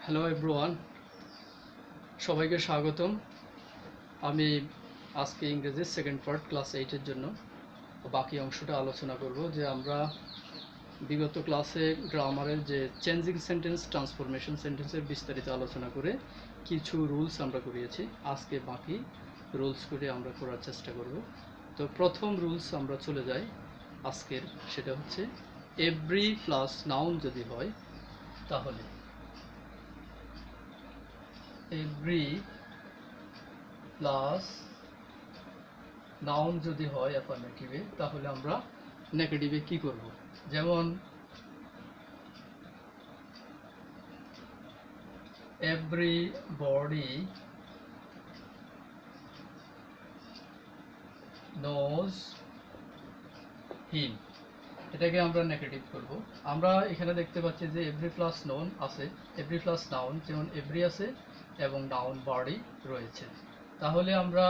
Hello everyone, সবাইকে স্বাগতম। আমি আজকে ইংরেজির সেকেন্ড পার্ট ক্লাস 8-এর জন্য বাকি অংশটা আলোচনা করব। যে আমরা বিগত ক্লাসে গ্রামারের যে চেঞ্জিং সেন্টেন্স, ট্রান্সফরমেশন সেন্টেন্সের বিস্তারিত আলোচনা করে কিছু রুলস আমরা করিয়েছি। আজকে বাকি রুলস করে আমরা করার চেষ্টা করব। তো প্রথম রুলস আমরা চলে যাই আজকের, সেটা হচ্ছে এভরি প্লাস নাউন যদি হয় তাহলে এভরি প্লাস নাউন যদি হয় অ্যাফার্মেটিভে তাহলে আমরা নেগেটিভে কি করব। যেমন everybody knows him, এটাকে আমরা নেগেটিভ করব। আমরা এখানে দেখতে পাচ্ছি যে এভরি প্লাস নাউন আছে, এভরি প্লাস নাউন, যেমন এভরি আছে এবং নাউন বডি রয়েছে। তাহলে আমরা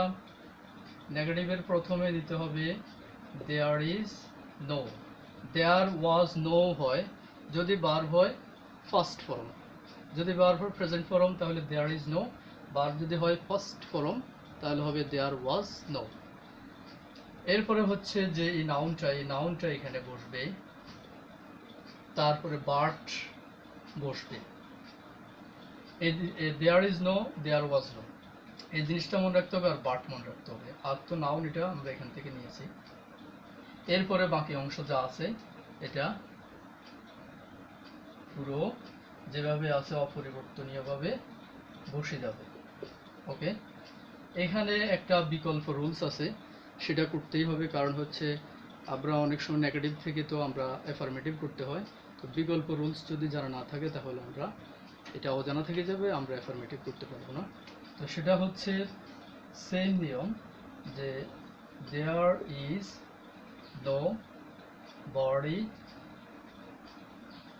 নেগেটিভের প্রথমে দিতে হবে there is no. There was no হয় যদি ভার্ব হয় ফার্স্ট ফর্ম, যদি ভার্ব হয় প্রেজেন্ট ফর্ম তাহলে দেয়ার ইজ নো। ভার্ব যদি হয় ফার্স্ট ফর্ম তাহলে হবে দেয়ার ওয়াজ নো। এরপরে হচ্ছে যে এই নাউনটা এখানে বসবে, তারপরে বার্ট বসবে। There is no, there was no, এই জিনিসটা মনে রাখতে হবে, আর বার্ট মনে রাখতে হবে। আর তো নাউন এটা আমরা এখান থেকে নিয়েছি। এরপরে বাকি অংশ যা আছে এটা পুরো যেভাবে আছে অপরিবর্তনীয়ভাবে বসে যাবে। ওকে, এখানে একটা বিকল্প রুলস আছে, সেটা করতেই হবে, কারণ হচ্ছে আমরা অনেক সময় নেগেটিভ থেকে তো আমরা অ্যাফার্মেটিভ করতে হয়। তো বিকল্প রুলস যদি জানা না থাকে তাহলে আমরা এটা অজানা থেকে যাবে, আমরা অ্যাফার্মেটিভ করতে পারবো না। তো সেটা হচ্ছে সেম নিয়ম, যে দেয়ার ইজ নো বডি,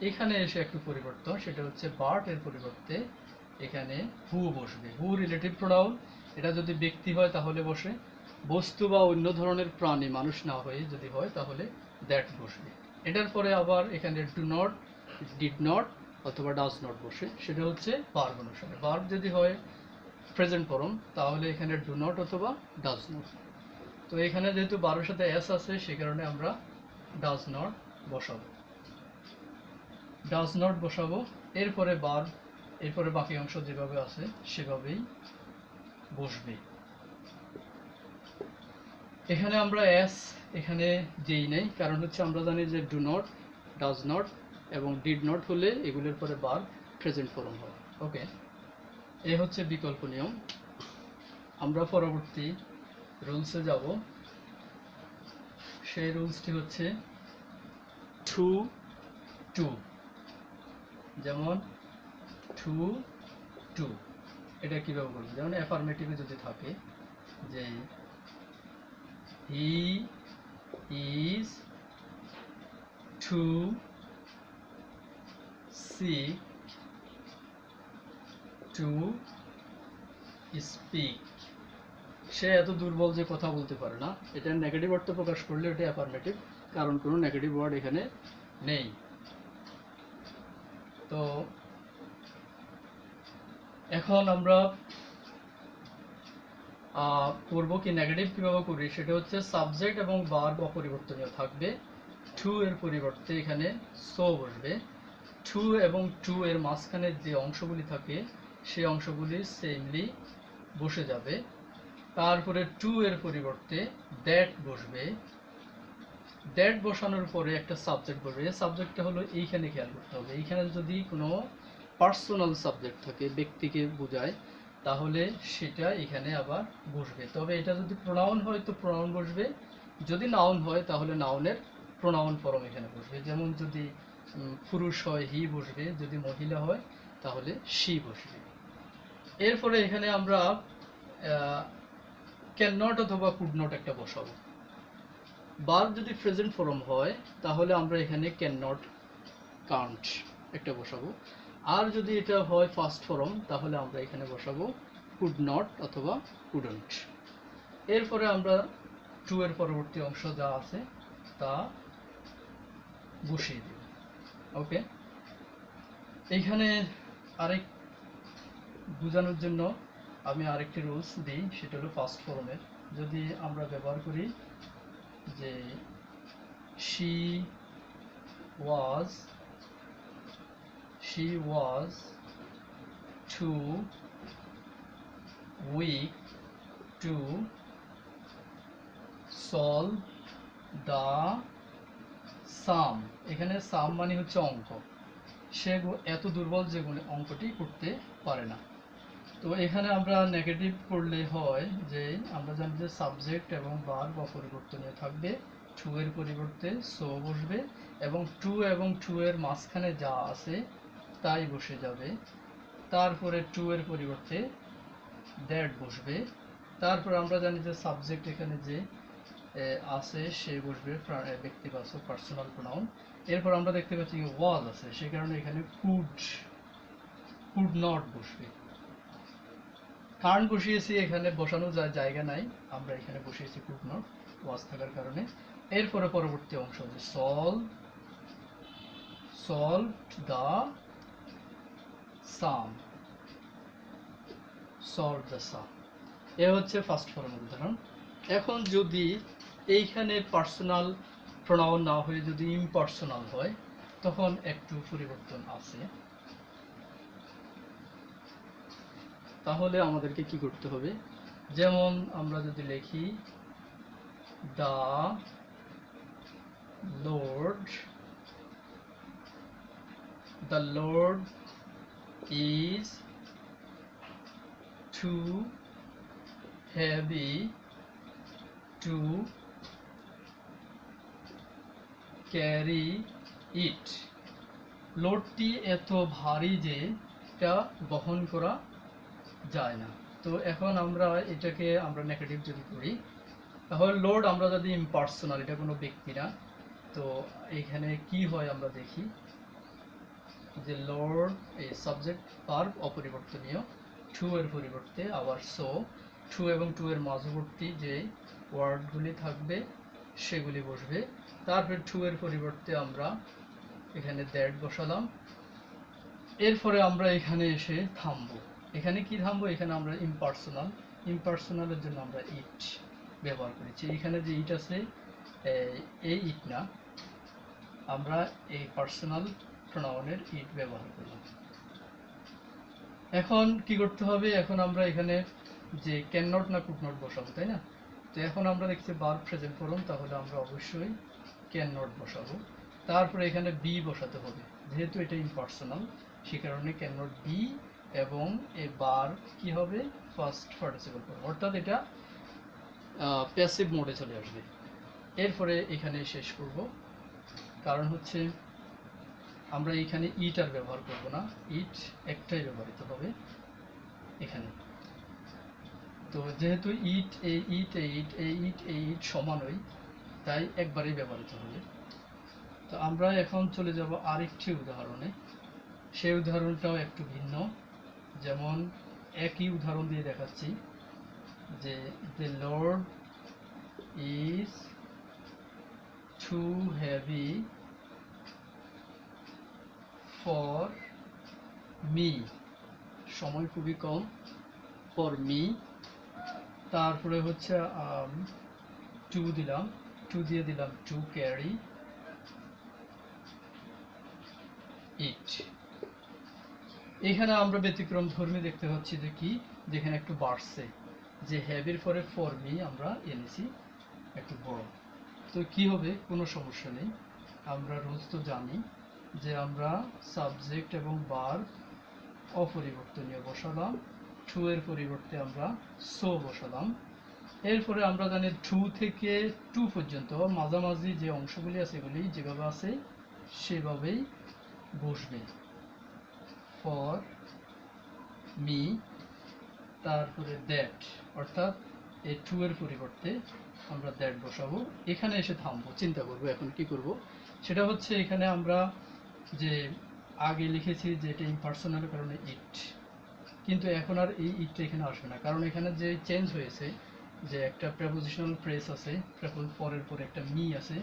এখানে এসে একটু পরিবর্তন, সেটা হচ্ছে বার্ট এর পরিবর্তে এখানে হু বসবে। হু রিলেটিভ প্রোনাউন, এটা যদি ব্যক্তি হয় তাহলে বসে, বস্তু বা অন্য ধরনের প্রাণী, মানুষ না হয়ে যদি হয় তাহলে দ্যাট বসবে। এটার পরে আবার এখানে ডু নট, ডিড নট অথবা ডাজ নট বসে, সেটা হচ্ছে ভার্ব অনুসারে। ভার্ব যদি হয় প্রেজেন্ট ফর্ম তাহলে এখানে ডু নট অথবা ডাজ নট। তো এখানে যেহেতু ভার্বের সাথে এস আছে সে কারণে আমরা ডাজ নট বসাবো, ডাজ নট বসাবো। এরপরে ভার্ব, এরপরে বাকি অংশ যেভাবে আছে সেভাবেই বসবে। এখানে আমরা এস এখানে যেই নেই, কারণ হচ্ছে আমরা জানি যে ডু নট, ডাজ নট এবং ডিড নট হলে এগুলোর পরে ভার্ব প্রেজেন্ট ফর্ম হয়। ওকে, এই হচ্ছে বিকল্প নিয়ম। আমরা পরবর্তী রুলসে যাব। সেই রুলসটি হচ্ছে টু টু। যেমন টু টু, এটা কীভাবে বলবো? যেমন অ্যাফার্মেটিভে যদি থাকে যে he is too sick to speak, সে এত দুর্বল যে কথা বলতে পারে না, এটা নেগেটিভ অর্থ প্রকাশ করলে এটা অ্যাফার্মেটিভ, কারণ কোনো নেগেটিভ ওয়ার্ড এখানে নেই। তো এখন আমরা করবো কি, নেগেটিভ কিভাবে করি, সেটা হচ্ছে সাবজেক্ট এবং ভার্ব অপরিবর্তনীয় থাকবে। টু এর পরিবর্তে এখানে সো বসবে। টু এবং টু এর মাঝখানে যে অংশগুলি থাকে সেই অংশগুলি সেমলি বসে যাবে। তারপরে টু এর পরিবর্তে দ্যাট বসবে। দ্যাট বসানোর পরে একটা সাবজেক্ট বসবে। এই সাবজেক্টটা হলো এইখানে, খেয়াল করতে হবে, এইখানে যদি কোনো পার্সোনাল সাবজেক্ট থাকে, ব্যক্তিকে বোঝায়, তাহলে সেটা এখানে আবার বসবে। তবে এটা যদি প্রোনাউন হয় তো প্রোনাউন বসবে, যদি নাউন হয় তাহলে নাউনের প্রোনাউন ফর্ম এখানে বসবে। যেমন যদি পুরুষ হয় হি বসবে, যদি মহিলা হয় তাহলে শি বসবে। এরপরে এখানে আমরা ক্যান নট অথবা কুড নট একটা বসাবো। ভার্ব যদি প্রেজেন্ট ফর্ম হয় তাহলে আমরা এখানে ক্যান নট, কান্ট একটা বসাবো। আর যদি এটা হয় ফার্স্ট ফর্ম তাহলে আমরা এখানে বসাবো কুড নট অথবা কুডন্ট। এরপরে আমরা টু এর পরবর্তী অংশ যা আছে তা বসিয়ে দেব। ওকে, এইখানে আরেক বোঝানোর জন্য আমি আরেকটি রুলস দিই, সেটা হলো ফার্স্ট ফর্মের। যদি আমরা ব্যবহার করি যে she was too weak to solve the sum, এখানে সাম মানে হচ্ছে অঙ্ক, সে এত দুর্বল যে অঙ্কটি করতে পারে না। তো এখানে আমরা নেগেটিভ করলে হয় যে আমরা জানি যে সাবজেক্ট এবং ভার্ব অপরিবর্তনীয় থাকবে, টু এর পরিবর্তে সো বসবে এবং টু এর মাঝখানে যা আছে তাই বসে যাবে। তারপরে টু এর পরিবর্তে দ্যাট বসবে। তারপর আমরা জানি যে সাবজেক্ট এখানে যে আছে সে বসবে ব্যক্তিবাচক পার্সোনাল প্রোনাউন। এরপর আমরা দেখতে পাচ্ছি ওয়াজ আছে, সে কারণে এখানে কুড নট বসবে। কারণ বসিয়েছি, এখানে বসানো জায়গা নাই, আমরা এখানে বসিয়েছি কুড নট, ওয়াজ থাকার কারণে। এরপরে পরবর্তী অংশ হচ্ছে solved the sum, এ হচ্ছে ফার্স্ট ফর্মের উদাহরণ। এখন যদি এইখানে পার্সোনাল প্রোনাউন না হয়ে যদি ইমপার্সোনাল হয়, তখন একটু পরিবর্তন আছে। তাহলে আমাদেরকে কি করতে হবে, যেমন আমরা যদি লিখি the load is too heavy to carry it, লোডটি এত ভারী যে এটা বহন করা যায় না। তো এখন আমরা এটাকে আমরা নেগেটিভ যদি করি, তাহলে লোড আমরা যদি ইম্পার্সোনাল, এটা কোনো ব্যক্তি না, তো এখানে কি হয় আমরা দেখি যে লোড এই সাবজেক্ট ভার্ব অপরিবর্তনীয়, টু এর পরিবর্তে আবার সো, টু এবং টু এর মাঝবর্তী যে ওয়ার্ডগুলি থাকবে সেগুলি বসবে। তারপর টু এর পরিবর্তে আমরা এখানে দ্যাট বসালাম। এরপরে আমরা এখানে এসে থামবো। এখানে কি থামবো, এখানে আমরা ইমপার্সোনালের জন্য আমরা ইট ব্যবহার করেছি। এখানে যে ইট আছে এই ইট না, আমরা এই পার্সোনাল প্রোনাউনের ইট ব্যবহার করলাম। এখন কি করতে হবে, এখন আমরা এখানে যে ক্যান নট না কুড নট বসাবো, তাই না? তো এখন আমরা দেখছি ভার্ব প্রেজেন্ট ফর্ম, তাহলে আমরা অবশ্যই ক্যান নট বসাবো। তারপরে এখানে বি বসাতে হবে, যেহেতু এটা ইমপার্সোনাল সে কারণে ক্যান নট বি, এবং এই ভার্ব কি হবে ফার্স্ট পার্টিসিপল ফর্ম, অর্থাৎ এটা প্যাসিভ মোডে চলে আসবে। এরপরে এখানে শেষ করব, কারণ হচ্ছে আমরা এখানে ইট আর ব্যবহার করব না, ইট একটাই ব্যবহৃত হবে এখানে। তো যেহেতু ইট সমানই, তাই একবারেই ব্যবহৃত হবে। তো আমরা এখন চলে যাব আরেকটি উদাহরণে, সেই উদাহরণটাও একটু ভিন্ন। যেমন একই উদাহরণ দিয়ে দেখাচ্ছি যে the load is too heavy for me, সময় খুবই কম, ফর মি। তারপরে হচ্ছে টু দিলাম, টু দিয়ে দিলাম টু ক্যারি ইট। এখানে আমরা ব্যতিক্রম ধর্মী দেখতে পাচ্ছি যে কি, যেখানে একটু বাড়ছে, যে হ্যাভির পরে ফর মি আমরা এনেছি একটু বড়। তো কি হবে, কোনো সমস্যা নেই, আমরা রোজ তো জানি যে আমরা সাবজেক্ট এবং ভার্ব অপরিবর্তনীয় বসালাম, টু এর পরিবর্তে আমরা সো বসালাম। এরপরে আমরা জানি টু থেকে টু পর্যন্ত মাঝামাঝি যে অংশগুলি আছে এগুলি যেভাবে আছে সেভাবেই বসবে, ফর মি। তারপরে দ্যাট, অর্থাৎ এই টু এর পরিবর্তে আমরা দ্যাট বসাবো। এখানে এসে থামবো, চিন্তা করবো এখন কি করব। সেটা হচ্ছে এখানে আমরা যে আগে লিখেছি যে এটা ইমপার্সোনালের কারণে ইট, কিন্তু এখন আর এই ইটটা এখানে আসবে না, কারণ এখানে যে চেঞ্জ হয়েছে যে একটা প্রেপোজিশনাল ফ্রেজ আছে, পরের পরে একটা মি আছে।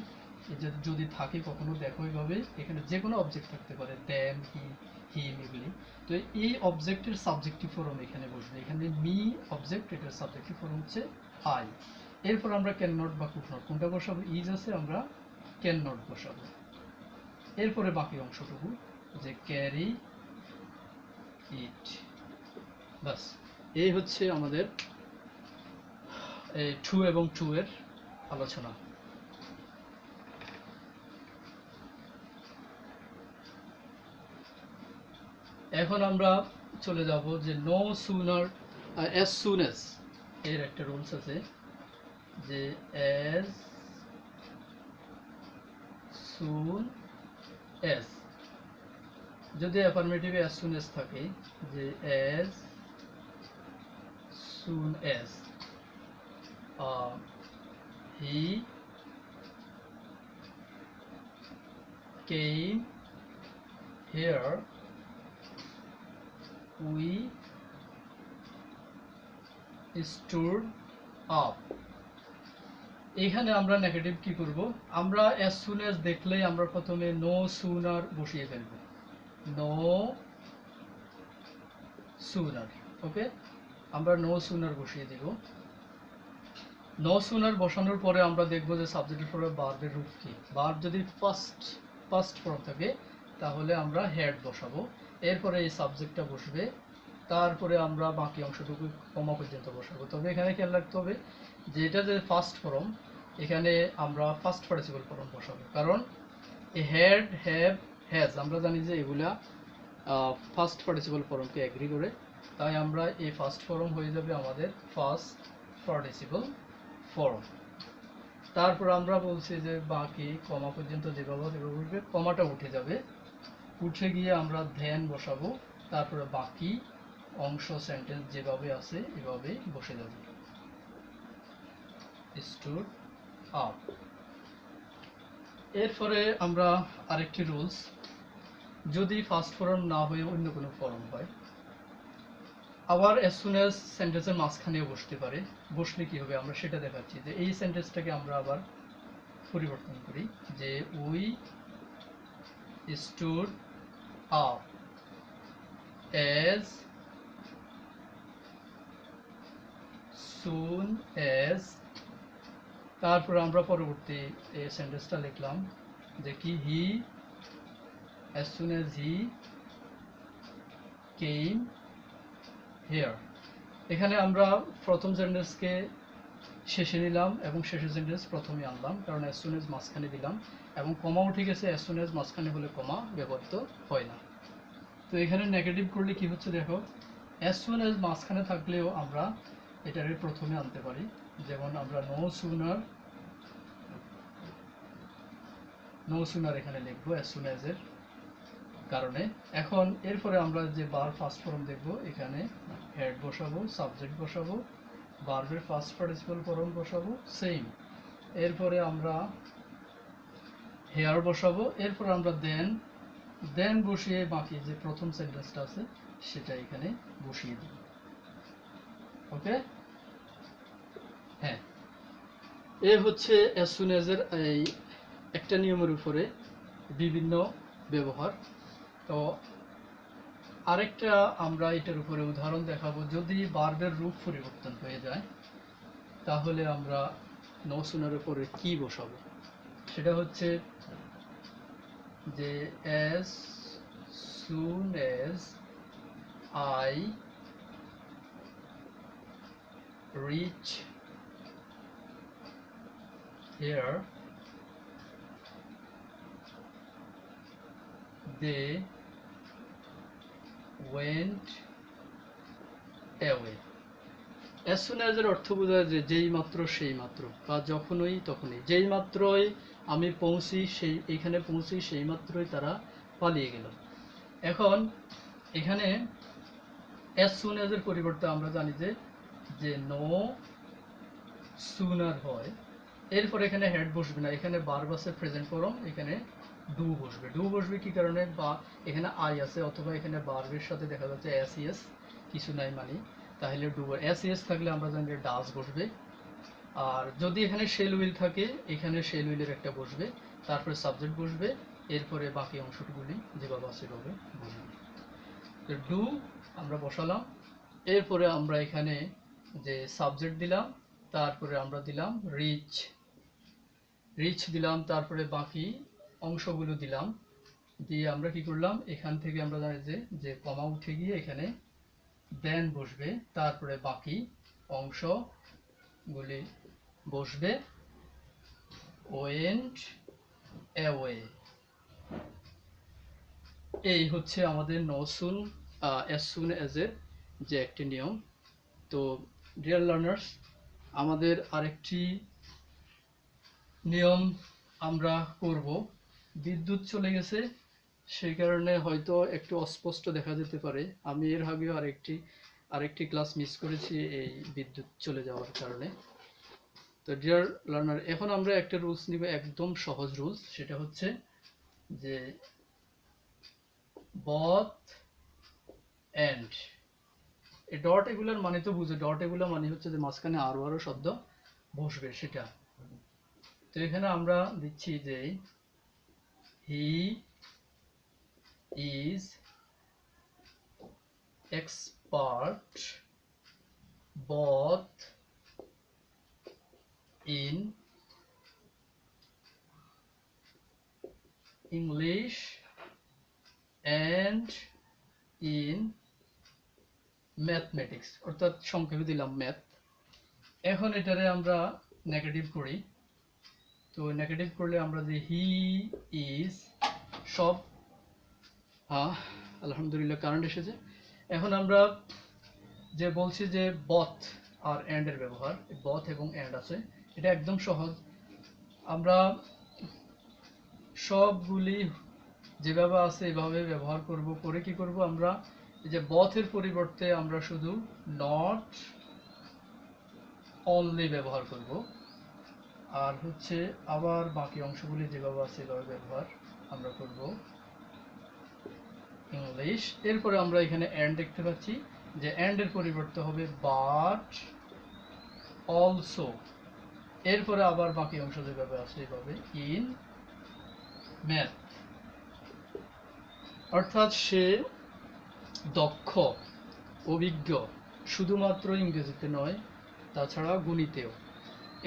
যদি থাকে কখনো দেখো এইভাবে, এখানে যে কোনো অবজেক্ট থাকতে পারে, দেন, হিম এগুলি। তো এই অবজেক্টের সাবজেক্টিভ ফর্ম এখানে বসবে, এখানে মি অবজেক্ট, এটার সাবজেক্টিভ ফর্ম হচ্ছে আই। এরপর আমরা ক্যান নট বা কুড নট কোনটা বসাবো, ইজ আছে আমরা ক্যান নট বসাবো। এরপরে বাকি অংশটুকু যে ক্যারি ইট, বাস। এই হচ্ছে আমাদের টু এবং টু এর আলোচনা। এখন আমরা চলে যাব যে no sooner as soon as এর একটা রুলস আছে, যে অ্যাজ সুন অ্যাজ, যদি অ্যাফার্মেটিভে অ্যাজ সুন অ্যাজ থাকে, যে as soon as he came here we stood up। এখানে আমরা নেগেটিভ কি করব, আমরা as soon as দেখলেই আমরা প্রথমে no sooner বসিয়ে ফেলব, no sooner। ওকে, আমরা no sooner বসিয়ে দিব। no sooner বসানোর পরে আমরা দেখব যে সাবজেক্টের পরে ভার্বের রূপ কি। ভার্ব যদি ফার্স্ট ফর্ম থাকে তাহলে আমরা হেড বসাবো, এরপরে এই সাবজেক্টটা বসবে, তারপরে আমরা বাকি অংশটুকু কমা পর্যন্ত বসাবো। তবে এখানে খেয়াল রাখতে হবে যে এটা যে ফার্স্ট ফর্ম, এখানে আমরা ফার্স্ট পার্টিসিপল ফর্ম বসাবো, কারণ এই হেড, হ্যাভ, হ্যাজ আমরা জানি যে এগুলা ফার্স্ট পার্টিসিপল ফর্মকে এগ্রি করে, তাই আমরা এই ফার্স্ট ফর্ম হয়ে যাবে আমাদের ফার্স্ট পার্টিসিপল ফর্ম। তারপর আমরা বলছি যে বাকি কমা পর্যন্ত যেভাবে উঠবে, কমাটা উঠে যাবে, উঠে গিয়ে আমরা ধ্যান বসাবো, তারপরে বাকি অংশ সেন্টেন্স যেভাবে আছে এভাবে বসে যাবে, স্টুড আপ। এরপরে আমরা আরেকটি রুলস, যদি ফার্স্ট ফর্ম না হয়ে অন্য কোনো ফর্ম হয়, আবার as soon as সেন্টেন্সের মাঝখানেও বসতে পারে, বসলে কি হবে আমরা সেটা দেখাচ্ছি। যে এই সেন্টেন্সটাকে আমরা আবার পরিবর্তন করি, যে we stood up as soon as, তারপর আমরা পরবর্তী এই সেন্টেন্সটা লিখলাম যে কি হি as soon as he came here। এখানে আমরা প্রথম সেন্টেন্সকে শেষে নিলাম এবং শেষের সেন্টেন্স প্রথমে আনলাম, কারণ as soon as মাঝখানে দিলাম এবং কমা উঠে গেছে, as soon as মাঝখানে হলে কমা ব্যবহৃত হয় না। তো এখানে নেগেটিভ করলে কি হচ্ছে দেখো, as soon as মাঝখানে থাকলেও আমরা এটারে প্রথমে আনতে পারি, যেমন আমরা নো সুনার এখানে লিখবো as soon as এর কারণে। এখন এরপরে আমরা যে বার ফার্স্ট ফর্ম দেখবো, এখানে হেড বসাবো, সাবজেক্ট বসাবো, ভার্বের ফার্স্ট পার্টিসিপল ফর্ম বসাবো সেম, এরপরে আমরা হেয়ার বসাবো, এরপর আমরা দেন বসিয়ে বাকি যে প্রথম সেন্টেন্সটা আছে সেটা এখানে বসিয়ে দিব। ওকে, হ্যাঁ, এ হচ্ছে as soon as এর এই একটা নিয়মের উপরে বিভিন্ন ব্যবহার। তো আরেকটা আমরা এটার উপরে উদাহরণ দেখাবো, যদি ভার্বের রূপ পরিবর্তন হয়ে যায় তাহলে আমরা নো সুনার উপরে কি বসাবো, সেটা হচ্ছে যে as soon as I reach here they went away। as soon as এর অর্থ বোঝায় যে যেই মাত্র সেই মাত্র, বা যখনই তখনই, যেই মাত্রই আমি পৌঁছি এইখানে পৌঁছি সেই মাত্রই তারা পালিয়ে গেল। এখন এখানে as soon as এর পরিবর্তে আমরা জানি যে নো সুনার হয়, এরপর এখানে হেড বসবে না, এখানে ভার্ব আছে প্রেজেন্ট ফর্ম, এখানে ডু বসবে। ডু বসবে কি কারণে, বা এখানে আই আছে অথবা এখানে ভার্বের সাথে দেখা যাচ্ছে এস কিছু নাই মানে, তাহলে ডু এস থাকলে আমরা জানি যে ডাজ বসবে। আর যদি এখানে শেল উইল থাকে, এখানে শেল উইলের একটা বসবে, তারপরে সাবজেক্ট বসবে, এরপরে বাকি অংশগুলি যেভাবে আছে সেভাবে বসবে। তো ডু আমরা বসালাম, এরপরে আমরা এখানে যে সাবজেক্ট দিলাম, তারপরে আমরা দিলাম রিচ, দিলাম, তারপরে বাকি অংশগুলো দিলাম, দিয়ে আমরা কি করলাম, এখান থেকে আমরা জানি যে কমা উঠে গিয়ে এখানে দেন বসবে, তারপরে বাকি অংশগুলি বসবে ওয়েন্ট অ্যাওয়ে। এই হচ্ছে আমাদের no soon as soon as এর যে একটি নিয়ম। তো ডিয়ার লার্নার্স, আমাদের আরেকটি নিয়ম আমরা করব। বিদ্যুৎ চলে গেছে, সেই কারণে হয়তো একটু অস্পষ্ট দেখা যেতে পারে। আমি এর আগেও আরেকটি ক্লাস মিস করেছি এই বিদ্যুৎ চলে যাওয়ার কারণে। তো ডিয়ার লার্নার, এখন আমরা একটা রুলস নিব, একদম সহজ রুলস। সেটা হচ্ছে যে both and, এই ডট এগুলোর মানে তো বুঝে, ডট এগুলো মানে হচ্ছে যে মাঝখানে আরো আরো শব্দ বসবে সেটা। তো এখানে আমরা দিচ্ছি যে he is expert both in English and in mathematics, অর্থাৎ সংক্ষেপে দিলাম ম্যাথ। এখন এটারে আমরা নেগেটিভ করি। তো নেগেটিভ করলে আমরা যে হি ইজ সব আলহামদুলিল্লাহ কারেন্ট এসেছে। এখন আমরা যে বলছি যে বথ আর এন্ড এর ব্যবহার, বথ এবং এন্ড আছে, এটা একদম সহজ। আমরা সবগুলি যেভাবে আছে এভাবে ব্যবহার করব। করে কি করব, আমরা এই যে বথের পরিবর্তে আমরা শুধু নট অনলি ব্যবহার করব, আর হচ্ছে আবার বাকি অংশগুলি যেভাবে আছে এভাবে ব্যবহার আমরা করব ইংলিশ। এরপরে আমরা এখানে এন্ড দেখতে পাচ্ছি, যে এন্ড এর পরিবর্তে হবে বাট অলসো। এরপরে আবার বাকি অংশ যেভাবে আছে এভাবে ইন ম্যাথ। অর্থাৎ সে দক্ষ, অভিজ্ঞ শুধুমাত্র ইংরেজিতে নয়, তাছাড়া গণিতেও।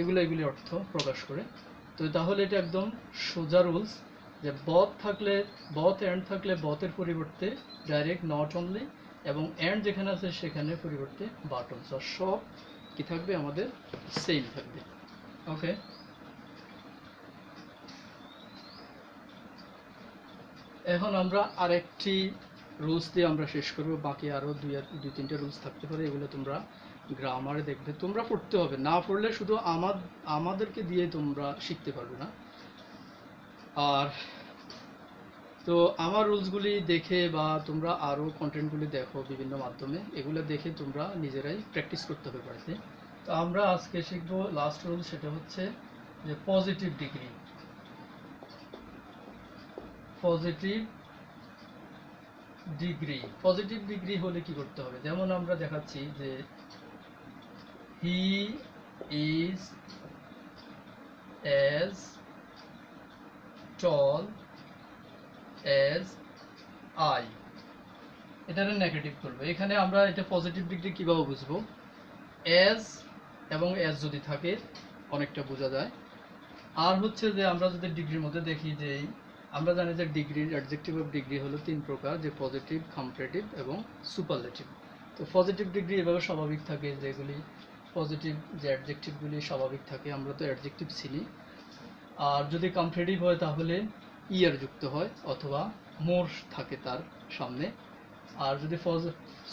এগুলি অর্থ প্রকাশ করে। তো তাহলে এটা একদম সোজা রুলস, যে বথ এন্ড থাকলে বথের পরিবর্তে ডাইরেক্ট নট অনলি, এবং এন্ড যেখানে আছে সেখানে পরিবর্তে বাট অলসো। সব কি থাকবে, আমাদের সেম থাকবে। ওকে, এখন আমরা আরেকটি রুলস দিয়ে আমরা শেষ করব। বাকি আরো দুই তিনটে রুলস থাকতে পারে, এগুলো তোমরা গ্রামারে দেখবে, তোমরা পড়তে হবে, না পড়লে শুধু আমাদেরকে দিয়ে তোমরা শিখতে পারবে না। আর তো আমার রুলসগুলি দেখে বা তোমরা আরো কন্টেন্টগুলি দেখো বিভিন্ন মাধ্যমে, এগুলো দেখে তোমরা নিজেরাই প্র্যাকটিস করতে হবে বাড়িতে। তো আমরা আজকে শিখবো লাস্ট রুল, সেটা হচ্ছে যে পজিটিভ ডিগ্রি। পজিটিভ ডিগ্রি হলে কি করতে হবে, যেমন আমরা দেখাচ্ছি যে he is as tall as I, এটারে নেগেটিভ করবে। এখানে আমরা এটা পজিটিভ ডিগ্রি কিভাবে বুঝবো, as এবং as যদি থাকে অনেকটা বোঝা যায়। আর হচ্ছে যে আমরা যদি ডিগ্রির মধ্যে দেখি, যে আমরা জানি যে ডিগ্রির অ্যাডজেক্টিভ অফ ডিগ্রি হলো তিন প্রকার, যে পজিটিভ, কম্পারেটিভ এবং সুপারলেটিভ। তো পজিটিভ ডিগ্রি এভাবে স্বাভাবিক থাকে, যেগুলি পজিটিভ যে অ্যাডজেক্টিভগুলি স্বাভাবিক থাকে, আমরা তো অ্যাডজেক্টিভ চিনি। আর যদি কম্পারেটিভ হয় তাহলে ইয়ার যুক্ত হয় অথবা মোর থাকে তার সামনে। আর যদি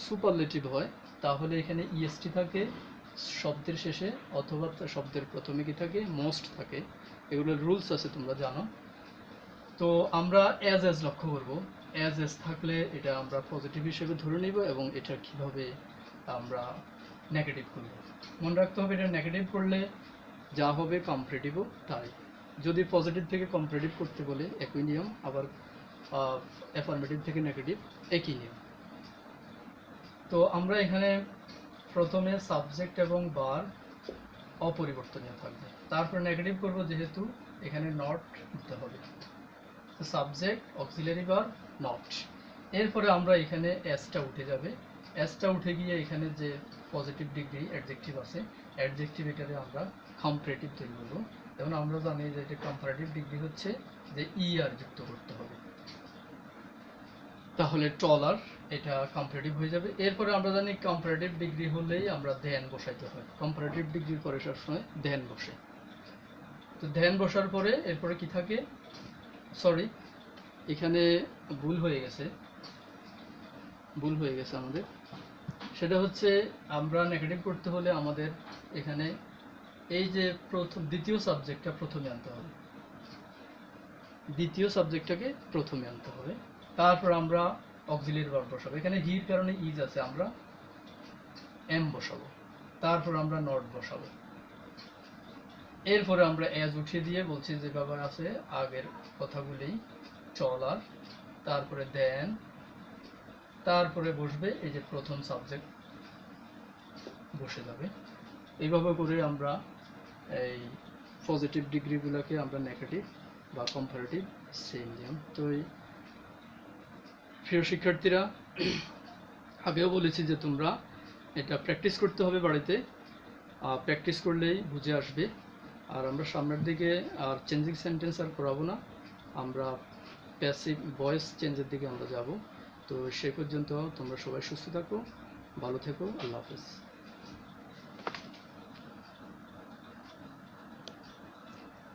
সুপারলেটিভ হয় তাহলে এখানে ইএসটি থাকে শব্দের শেষে, অথবা শব্দের প্রথমে কি থাকে, মোস্ট থাকে। এগুলোর রুলস আছে, তোমরা জানো। তো আমরা অ্যাজ লক্ষ্য করব। অ্যাজ থাকলে এটা আমরা পজিটিভ হিসেবে ধরে নিব, এবং এটা কিভাবে আমরা নেগেটিভ করব মনে রাখতে হবে। এটা নেগেটিভ করলে যা হবে কম্পারেটিভও তাই। যদি পজিটিভ থেকে কম্পারেটিভ করতে বলে একই নিয়ম, আবার অ্যাফার্মেটিভ থেকে নেগেটিভ একই নিয়ম। তো আমরা এখানে প্রথমে সাবজেক্ট এবং ভার্ব অপরিবর্তনীয় থাকবে, তারপর নেগেটিভ করব, যেহেতু এখানে নট দিতে হবে। তো সাবজেক্ট, অক্সিলারি ভার্ব, নট। এরপরে আমরা এখানে এসটা উঠে যাবে, এসটা উঠে গিয়ে এখানে যে পজিটিভ ডিগ্রি অ্যাডজেক্টিভ আছে, অ্যাডজেক্টিভ এটারে আমরা কম্পারেটিভ তৈরি করবো। যেমন আমরা জানি যে এটা কম্পারেটিভ ডিগ্রি হচ্ছে যে আর যুক্ত করতে হবে, তাহলে টলার এটা কম্পারেটিভ হয়ে যাবে। এরপরে আমরা জানি কম্পারেটিভ ডিগ্রি হলেই আমরা ধ্যান বসাইতে হয়, কম্পারেটিভ ডিগ্রির পরে সবসময় ধ্যান বসে। তো ধ্যান বসার পরে এরপরে কি থাকে, সরি এখানে ভুল হয়ে গেছে আমাদের, সেটা হচ্ছে আমরা নেগেটিভ করতে হলে আমাদের এখানে এই যে দ্বিতীয় সাবজেক্টটা প্রথমে আনতে হবে, দ্বিতীয় সাবজেক্টটাকে প্রথমে আনতে হবে। তারপর আমরা অক্সিলিয়ারি ভার্ব বসাবো, এখানে হির কারণে ইজ আছে, আমরা এম বসাবো, তারপর আমরা নট বসাবো। এরপরে আমরা এজ উঠিয়ে দিয়ে বলছি যেভাবে আছে আগের কথাগুলি, চলার, তারপরে দেন, তারপরে বসবে এই যে প্রথম সাবজেক্ট বসে যাবে। এইভাবে করে আমরা এই পজিটিভ ডিগ্রিগুলোকে আমরা নেগেটিভ বা কম্পারেটিভ সেম দিলাম। তো প্রিয় শিক্ষার্থীরা, আগেও বলেছি যে তোমরা এটা প্র্যাকটিস করতে হবে বাড়িতে, প্র্যাকটিস করলেই বুঝে আসবে। আর আমরা সামনের দিকে আর চেঞ্জিং সেন্টেন্স আর করাবো না, আমরা প্যাসিভ ভয়েস চেঞ্জের দিকে আমরা যাব। তো সে পর্যন্ত তোমরা সবাই সুস্থ থাকো, ভালো থেকো, আল্লাহ হাফেজ।